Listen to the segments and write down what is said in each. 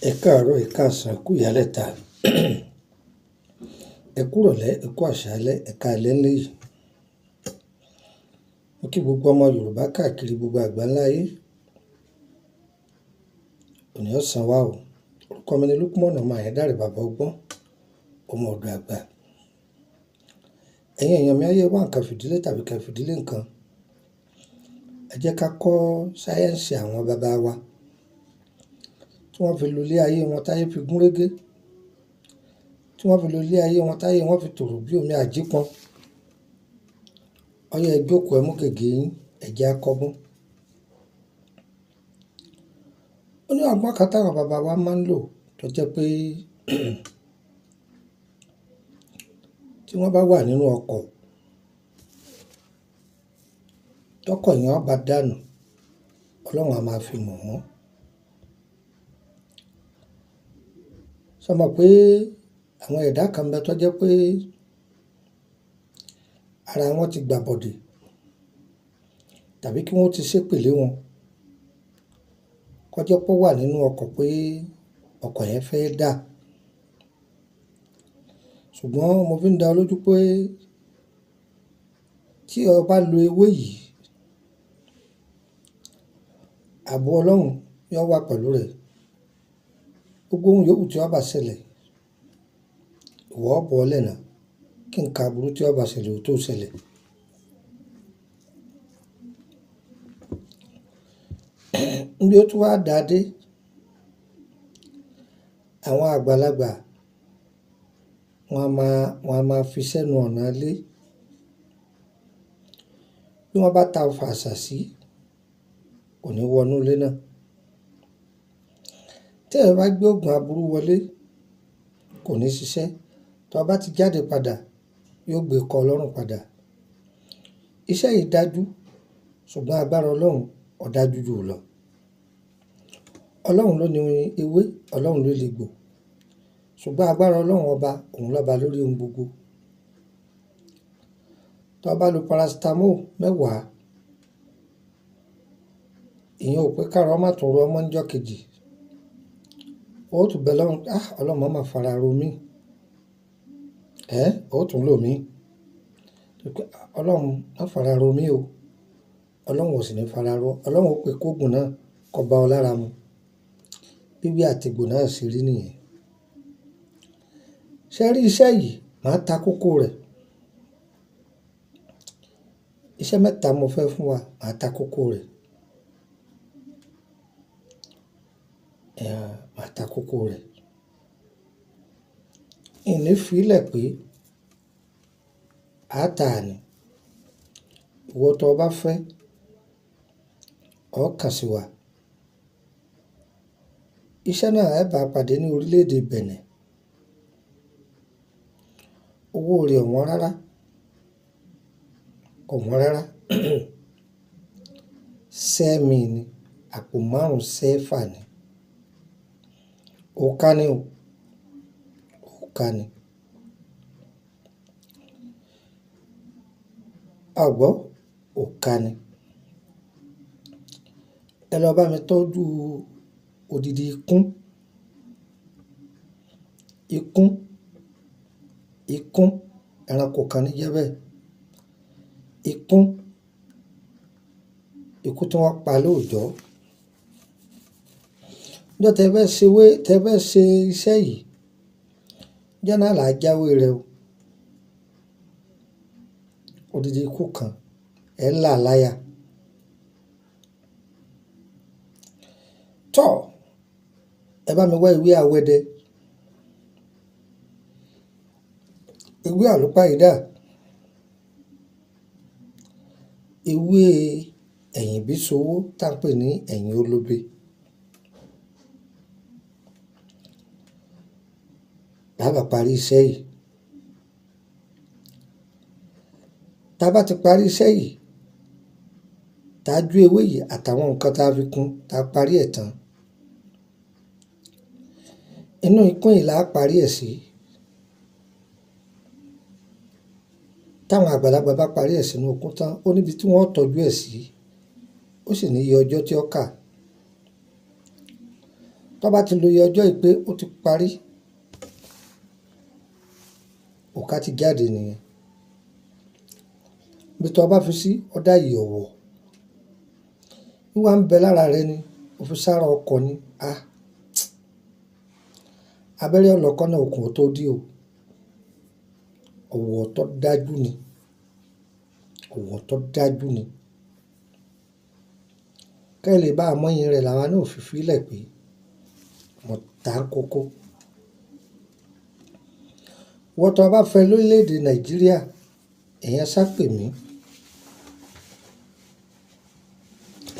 Ẹ káàárọ̀, ẹ káàsán, ẹ kú ìyálẹ̀ta, ẹ kú ìrọ̀lẹ́, ẹ kú àṣálẹ́, ẹ káalẹ́ níyì. Mo kí gbogbo ọmọ Yorùbá káàkiri gbogbo àgbáńlá ayé. Òní ọ̀sán wa o. Orúkọ mi ni Lukman ọmọ Ayédáre bàbá ọgbọ́n, ọmọ ọ̀dọ̀ àgbà. Ẹ̀yin èèyàn mi ayé wá nǹkan fìdílé tàbí kẹ́ fìdílé nǹkan. Ẹ jẹ́ ká kọ́ sáyẹ́ǹsì àwọn bàbá wa tí wọ́n fi lo ilé ayé wọn táyé fi gún régé, tí wọ́n fi lo ilé ayé wọn táyé wọ́n fi tòrò bí omi àjípọn. Ọyá ẹ jókòó, ẹ mú gègé yín, ẹ jẹ́ á kọ́gbọ́n. Ó ní ọgbọ́n kan táwọn bàbá wa máa ń lò tó jẹ́ pé tí wọ́n bá wà nínú ọkọ̀, tọkọ̀ yẹn ó bá dànù, Ọlọ́run á máa fi mọ̀ wọ́n. Sọ mọ̀ pé àwọn ẹ̀dá kan bẹ tó jẹ́ pé ara wọn ti gbàbọ̀dè tàbí kí wọ́n ti ṣépèlé wọn kọjá pọ̀ wà nínú ọkọ̀ pé ọkọ̀ yẹn fẹ́ dà. Ṣùgbọ́n mo fi ń dá ọ lójú pé tí o bá lo ewé yìí, ààbò Ọlọ́run yóò wà pẹ̀lú rẹ̀. Gbogbo ohun yòówù tí ó bá ṣẹlẹ̀, ìwọ ó bọ́ lẹ́nà kí nǹkan aburú tí ó bá ṣẹlẹ̀ ó tó ṣẹlẹ̀. Níbi ó tún wá dàdé, àwọn àgbàlagbà wọn a máa fi sẹ́nu ọ̀nà ilé. Bí wọ́n bá ta fàṣà sí, kò ní wọnú ilé náà. Tí ẹ bá gbé oògùn aburú wọlé, kò ní ṣiṣẹ́. Tí o bá ti jáde padà, yóò gbé kọ Ọlọ́run padà. Iṣẹ́ yìí dájú, ṣùgbọ́n agbára Ọlọ́run ó dájú jù lọ. Ọlọ́run ló ní ewé, Ọlọ́run ló lè gbò. Ṣùgbọ́n agbára Ọlọ́run ọba, òun lọ́ba lórí ohun gbogbo. Tí o bá lo paracetamol 10, ìyẹn ò pé káàrọ̀ má tún ro ọmọ níjọ́ kejì. Ó tún bẹ lọ́run, Ọlọ́run má fara ro mí. Ó tún lò mí. Ọlọ́run má fara ro mí o. Ọlọ́run ò sì ní fara ro. Ọlọ́run ó pe kóògùn náà kó bá ọ lára mu. Bíbí àtìgbò náà ṣe rí nìyẹn. Ṣé rí iṣẹ́ yìí, màá ta kókó rẹ̀. Iṣẹ́ 3 mo fẹ́ fún wa, màá ta kókó rẹ̀. Màá ta kókó rẹ̀. Ìní fi ilẹ̀ pé àátà ni. Ìwọ tó bá fẹ́, ó kàn sí wa. Iṣẹ́ náà ẹ bá pàdé ní orílẹ̀-èdè Benin. Owó rẹ̀ ò wọ́n rárá. Kò wọ́n rárá. Sẹ́mi ni, àpò 5 sẹ́fà ni. Òòkà ni o. Òòkà ni. Àgbọ̀ òòkà ni. Ẹ lọ bá mi tọ́jú odidi ikún, ẹranko kan ní jẹ́ bẹ́ẹ̀. Ikún tí wọ́n pa lóòjọ́. Níjọ́ tẹ fẹ́ ṣe iṣẹ́ yìí, níjọ́ náà là á jáwé rẹ̀ o. Odidi ikún kan, ẹ̀ là láyà. Tọ́, ẹ bá mi wá ewé awẹ́dẹ. Ewé àlùpàídà. Ewé ẹ̀yìn bísowó tá ń pè ní ẹ̀yìn olóbe. Bàbá parí iṣẹ́ yìí. Tá bá ti parí iṣẹ́ yìí, tá ju ewé yìí àtàwọn nǹkan tá fi kún, tá parí ẹ̀ tán. Inú ikún yìí là á parí ẹ̀ sí. Táwọn àgbàlagbà bá parí ẹ̀ sínú ikún tán, ó níbi tí wọ́n tọ́jú ẹ̀ sí. Ó sì ní iye ọjọ́ tí ó kà. tó bá ti lo iye ọjọ́ ìpé ó ti parí, òkà ti jáde nìyẹn. Bí tó bá fi sí ọ̀dà ìyọ̀wọ̀ wíwá ń bẹ lára rẹ ni ó fi sára ọkọ̀ ni abẹ́rẹ́ ọlọ́kọ́ náà okùn tó dí o. Ọ̀wọ̀ tó dájú ni, ọ̀wọ̀ tó dájú ni. Kẹ́ lè bá àmọ́yìn rẹ̀ làwa náà fi fílẹ̀ pé mo ta kókó. Wọ́n tó bá fẹ́ lórílẹ̀‐èdè Nàìjíríà, èèyàn sá pè mí.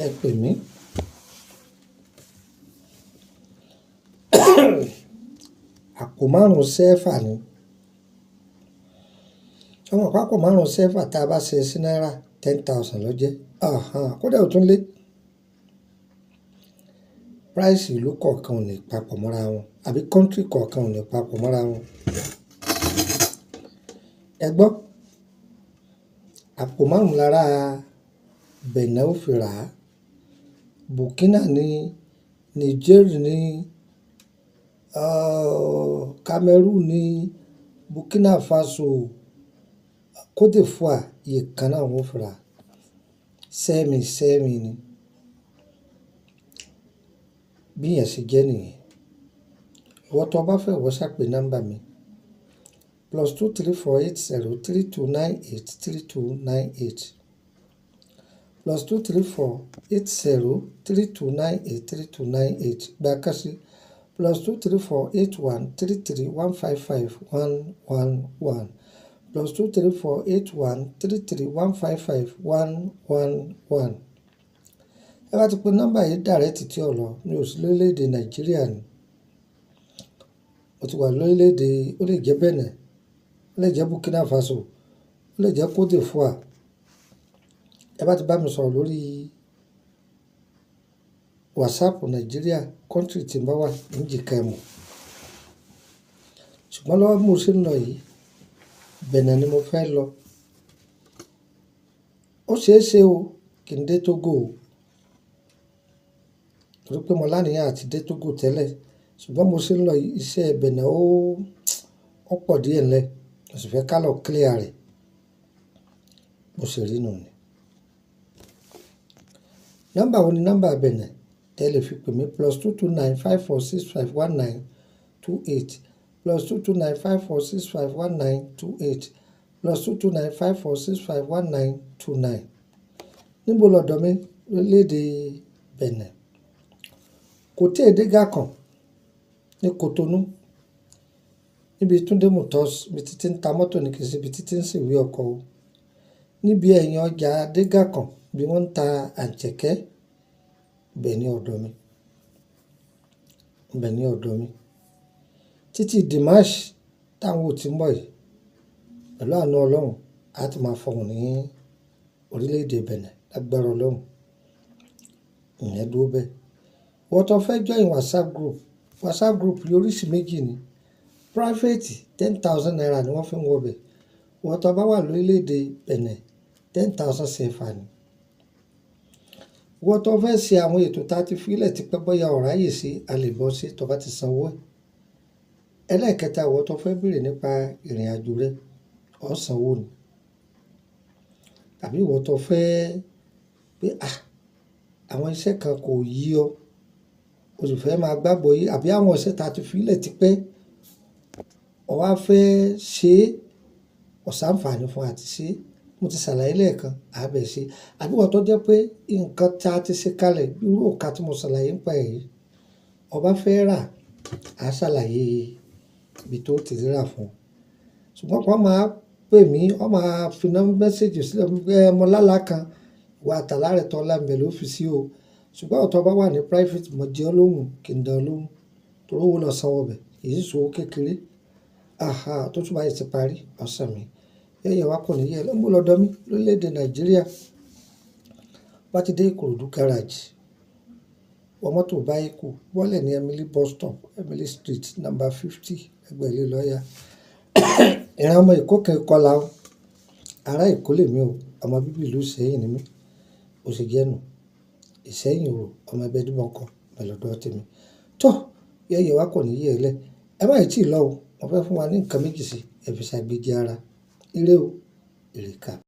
Ẹ pè mí. Àpò 5 sẹ́fà ni. Ọmọ àpapọ̀ 5 sẹ́fà tá a bá ṣe sí náírà 10,000 ló jẹ́. Kódà ó tún lé. Price ìlú kọ̀ọ̀kan ò ní papọ̀ mọ́ra wọn, àbí country kọ̀ọ̀kan ò ní papọ̀ mọ́ra wọn. Ẹ gbọ́, àpò 5 lára Benin ó fi rà á. Burkina ní, Niger ní, Cameroon ní, Burkina Faso, Côte d'Ivoire, iye kan náà wọ́n fi rà á. Sẹ́mi ni. Bí yẹn ṣe jẹ́ nìyẹn. Wọ́n tó bá fẹ́ wọ́n ṣàpè nọ́mbà mi +2348032983298 +2348032983298 gbàkásí +2348133155111 +2348133155111. Ẹ bá ti pe nọ́mbà yìí dàrẹ́tì tí ò lọ, mi ò sí lórílẹ̀‐èdè Nàìjíríà ni. Mo ti wà lórílẹ̀‐èdè, ó lè jẹ́ Benin, ó lè jẹ́ Burkina Faso, ó lè jẹ́ Côte d'Ivoire. Ẹ bá ti bá mi sọ̀rọ̀ lórí WhatsApp Nàìjíríà, country tí n bá wà ní jìkà ẹ̀mọ́. Ṣùgbọ́n lọ́wọ́ mo ṣe ń lọ yìí, Benin ni mo fẹ́ lọ. Ó ṣeé ṣe o kí n dé Togo o. Torí pé mo láníyàn àti dé Togo tẹ́lẹ̀. Ṣùgbọ́n mo ṣe ń lọ yìí, iṣẹ́ Benin ó pọ̀ díẹ̀ ńlẹ̀. Mo sì fẹ́ ká lọ clear rẹ̀. Mo sì rí nù ni. Nọ́mbà wo ni nọ́mbà Benin? Ẹ lè fi pè mí +22954651928 +22954651928 +22954651929. Níbo lọ̀dọ̀ mi lórílẹ̀‐èdè Benin? Kòtí Èdégà kan ní Cotonou, níbi Túndé Motors, ibi títí ń ta mọ́tò ní kìí ṣe ibi títí ń ṣèwé ọkọ̀ o. Níbi ẹ̀yìn ọjà Dégà kan bí wọ́n ń ta àǹtẹ̀kẹ́, ibẹ̀ ní ọ̀dọ̀ mi. Ibẹ̀ ní ọ̀dọ̀ mi. Títí Dimash táwọn ò tí ń bọ̀ yìí, pẹ̀lú àánú Ọlọ́run, a ti máa fọhùn ní orílẹ̀‐èdè Benin lágbára Ọlọ́run. Ìyẹn dúró bẹ́ẹ̀. Wọ́n tó fẹ́ join WhatsApp group yìí oríṣi méjì ni. Private 10,000 naira ni wọ́n fi ń wọbẹ̀. Wọ́n tó bá wà lórílẹ̀‐èdè Benin 10,000 CFA ni. Wọ́n tó fẹ́ ṣe àwọn ètò tá a ti fílẹ̀ ti pẹ́ bọ́yá ọ̀rá yìí sí a lè bọ́ sí tó bá ti sanwó ẹ̀. Ẹlẹ́ẹ̀kẹta, wọ́n tó fẹ́ béèrè nípa ìrìn àjò rẹ̀, ó sanwó ni. Tàbí wọ́n tó fẹ́ pé àwọn iṣẹ́ kan kò yí ọ, o sì fẹ́ máa gbàgbọ́ yìí, àbí àwọn iṣẹ́ tá a ti fílẹ̀ ti pẹ́, o wá fẹ́ ṣe ọ̀sánfààní fún àti ṣe. Mo ti ṣàlàyé lẹ́ẹ̀kan, àbẹ̀ ṣe. Àbí wọ́n tó jẹ́ pé nǹkan tá a ti ṣe kalẹ̀, irú òkà tí mo ṣàlàyé ń pa èyí, ọba fẹ́ rà, á ṣàlàyé ibi tó ti rà fún un. Ṣùgbọ́n wọ́n máa pè mí, wọ́n máa fi mẹ́sẹ̀jì sílẹ̀ mọ́ lálá kan, ìwà àtàlà rẹ̀ tọ́ láǹbẹ̀ ló fi sí o. Ṣùgbọ́n ọ̀tọ̀ bá wà ní private, mo jẹ́ olóhùn kí n dá olóhùn. Torí owó lọ sanwó bẹ̀, èyí sọ owó kékeré. Tó tún bá yẹ ti parí, ọ̀sán mi. Ẹ̀yẹ wa kò ní yẹ lọ́mú lọ́dọ̀ mi lórílẹ̀‐èdè Nàìjíríà. Bá ti dé Ìkòròdú garage, wọ́n mọ́tò báyìí kù, wọ́lẹ̀ ní Emily bus stop, Emily Street, number 50, ẹgbẹ́ ilé lọ́ọ̀yà. Ìran ọmọ Èkó kan kọlà o. Ará Èkó lè mí o, ọmọ bíbí ìlú Ìṣẹ́yìn ni mí. Ó sì jẹ́ nù. Ìṣẹ́yìn o, ọmọ ẹgbẹ́ Dúmọ̀kọ, pẹ̀lọ́dọ̀ tèmi. Tó, yẹ́yẹ́ wa kò ní yẹ̀ ẹ́ lẹ̀. Ẹ má ì tí ì lọ o. Mo fẹ́ fún wa ní nǹkan méjì sí ẹ fi ṣàgbéjì ara. Ire o, ire ká.